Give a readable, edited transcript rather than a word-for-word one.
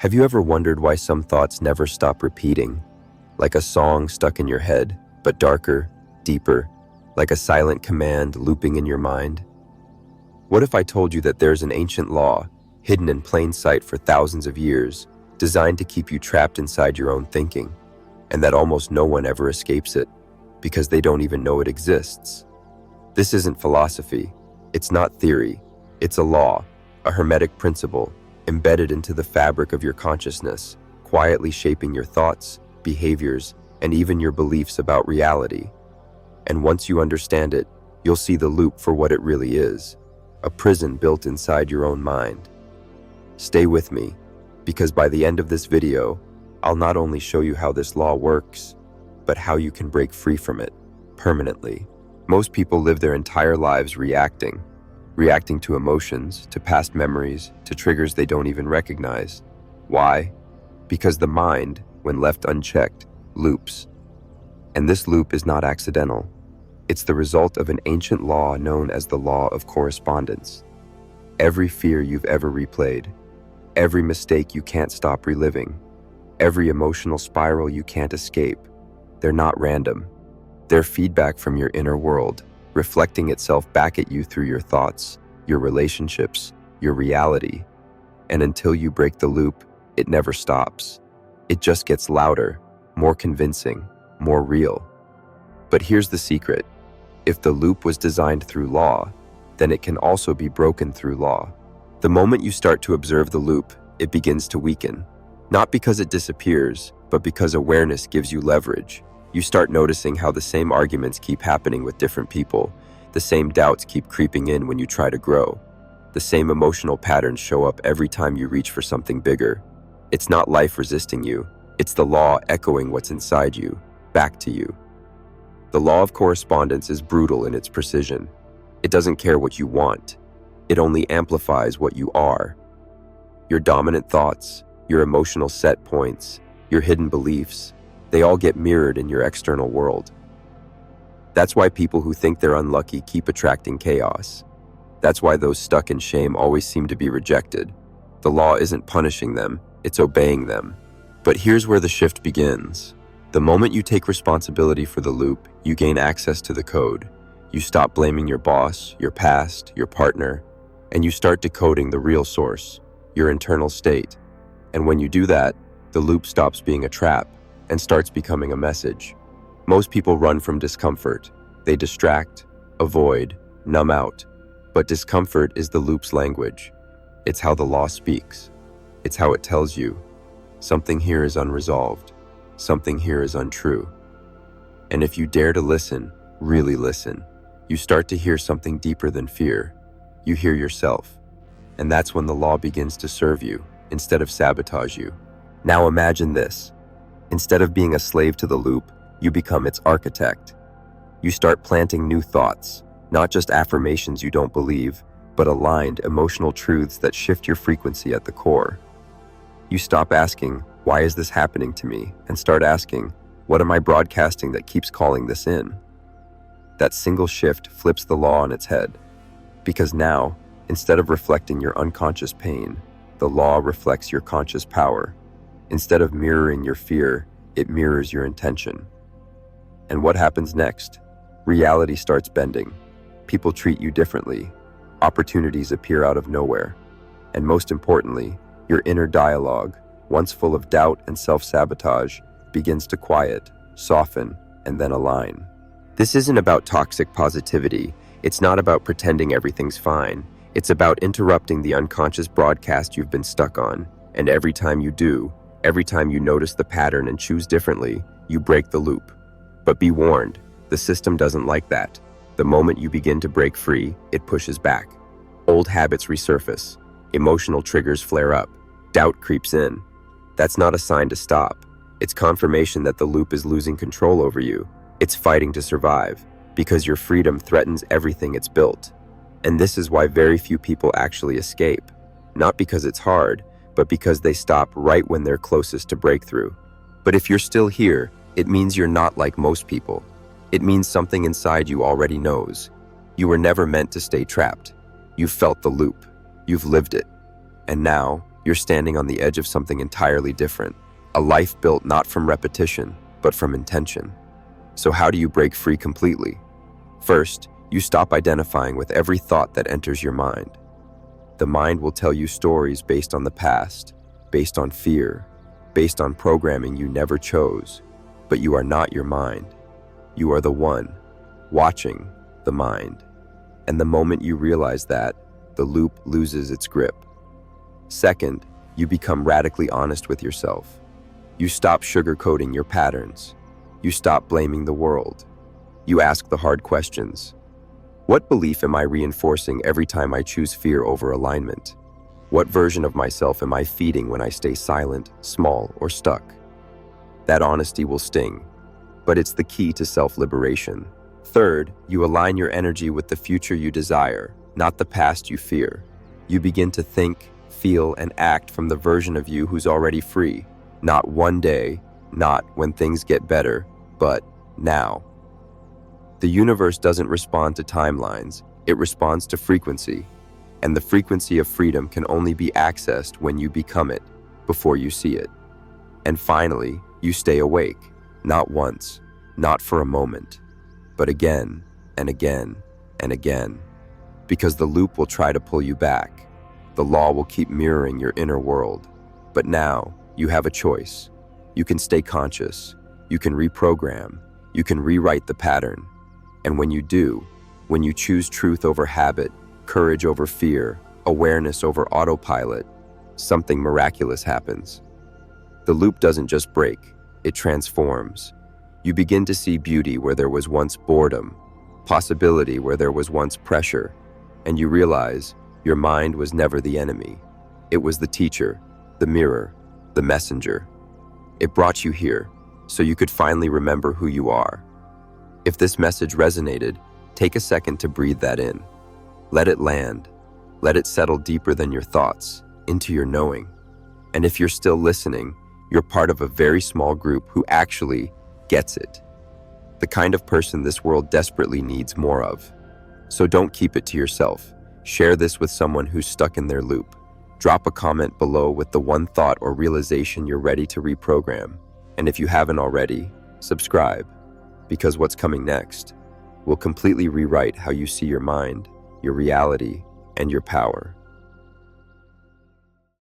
Have you ever wondered why some thoughts never stop repeating? Like a song stuck in your head, but darker, deeper, like a silent command looping in your mind? What if I told you that there's an ancient law, hidden in plain sight for thousands of years, designed to keep you trapped inside your own thinking, and that almost no one ever escapes it, because they don't even know it exists? This isn't philosophy. It's not theory. It's a law, a Hermetic principle, embedded into the fabric of your consciousness, quietly shaping your thoughts, behaviors, and even your beliefs about reality. And once you understand it, you'll see the loop for what it really is, a prison built inside your own mind. Stay with me, because by the end of this video, I'll not only show you how this law works, but how you can break free from it permanently. Most people live their entire lives reacting to emotions, to past memories, to triggers they don't even recognize. Why? Because the mind, when left unchecked, loops. And this loop is not accidental. It's the result of an ancient law known as the law of correspondence. Every fear you've ever replayed, every mistake you can't stop reliving, every emotional spiral you can't escape, they're not random. They're feedback from your inner world, reflecting itself back at you through your thoughts, your relationships, your reality. And until you break the loop, it never stops. It just gets louder, more convincing, more real. But here's the secret. If the loop was designed through law, then it can also be broken through law. The moment you start to observe the loop, it begins to weaken. Not because it disappears, but because awareness gives you leverage. You start noticing how the same arguments keep happening with different people. The same doubts keep creeping in when you try to grow. The same emotional patterns show up every time you reach for something bigger. It's not life resisting you. It's the law echoing what's inside you, back to you. The law of correspondence is brutal in its precision. It doesn't care what you want. It only amplifies what you are. Your dominant thoughts, your emotional set points, your hidden beliefs, they all get mirrored in your external world. That's why people who think they're unlucky keep attracting chaos. That's why those stuck in shame always seem to be rejected. The law isn't punishing them, it's obeying them. But here's where the shift begins. The moment you take responsibility for the loop, you gain access to the code. You stop blaming your boss, your past, your partner, and you start decoding the real source, your internal state. And when you do that, the loop stops being a trap and starts becoming a message. Most people run from discomfort. They distract, avoid, numb out. But discomfort is the loop's language. It's how the law speaks. It's how it tells you, something here is unresolved. Something here is untrue. And if you dare to listen, really listen, you start to hear something deeper than fear. You hear yourself. And that's when the law begins to serve you, instead of sabotage you. Now imagine this. Instead of being a slave to the loop, you become its architect. You start planting new thoughts, not just affirmations you don't believe, but aligned emotional truths that shift your frequency at the core. You stop asking, why is this happening to me? And start asking, what am I broadcasting that keeps calling this in? That single shift flips the law on its head. Because now, instead of reflecting your unconscious pain, the law reflects your conscious power. Instead of mirroring your fear, it mirrors your intention. And what happens next? Reality starts bending. People treat you differently. Opportunities appear out of nowhere. And most importantly, your inner dialogue, once full of doubt and self-sabotage, begins to quiet, soften, and then align. This isn't about toxic positivity. It's not about pretending everything's fine. It's about interrupting the unconscious broadcast you've been stuck on. And every time you do, every time you notice the pattern and choose differently, you break the loop. But be warned, the system doesn't like that. The moment you begin to break free, it pushes back. Old habits resurface. Emotional triggers flare up. Doubt creeps in. That's not a sign to stop. It's confirmation that the loop is losing control over you. It's fighting to survive, because your freedom threatens everything it's built. And this is why very few people actually escape. Not because it's hard, but because they stop right when they're closest to breakthrough. But if you're still here, it means you're not like most people. It means something inside you already knows. You were never meant to stay trapped. You've felt the loop. You've lived it. And now, You're standing on the edge of something entirely different, a life built not from repetition, but from intention. So how do you break free completely? First, you stop identifying with every thought that enters your mind. The mind will tell you stories based on the past, based on fear, based on programming you never chose, but you are not your mind. You are the one watching the mind. And the moment you realize that, the loop loses its grip. Second, you become radically honest with yourself. You stop sugarcoating your patterns. You stop blaming the world. You ask the hard questions. What belief am I reinforcing every time I choose fear over alignment? What version of myself am I feeding when I stay silent, small, or stuck? That honesty will sting, but it's the key to self-liberation. Third, you align your energy with the future you desire, not the past you fear. You begin to think, feel, and act from the version of you who's already free. Not one day, not when things get better, but now. The universe doesn't respond to timelines, it responds to frequency. And the frequency of freedom can only be accessed when you become it, before you see it. And finally, you stay awake, not once, not for a moment, but again and again and again. Because the loop will try to pull you back. The law will keep mirroring your inner world. But now, you have a choice. You can stay conscious. You can reprogram. You can rewrite the pattern. And when you do, when you choose truth over habit, courage over fear, awareness over autopilot, something miraculous happens. The loop doesn't just break, it transforms. You begin to see beauty where there was once boredom, possibility where there was once pressure, and you realize your mind was never the enemy. It was the teacher, the mirror, the messenger. It brought you here so you could finally remember who you are. If this message resonated, take a second to breathe that in. Let it land. Let it settle deeper than your thoughts, into your knowing. And if you're still listening, you're part of a very small group who actually gets it. The kind of person this world desperately needs more of. So don't keep it to yourself. Share this with someone who's stuck in their loop. Drop a comment below with the one thought or realization you're ready to reprogram. And if you haven't already, subscribe. Because what's coming next will completely rewrite how you see your mind, your reality, and your power.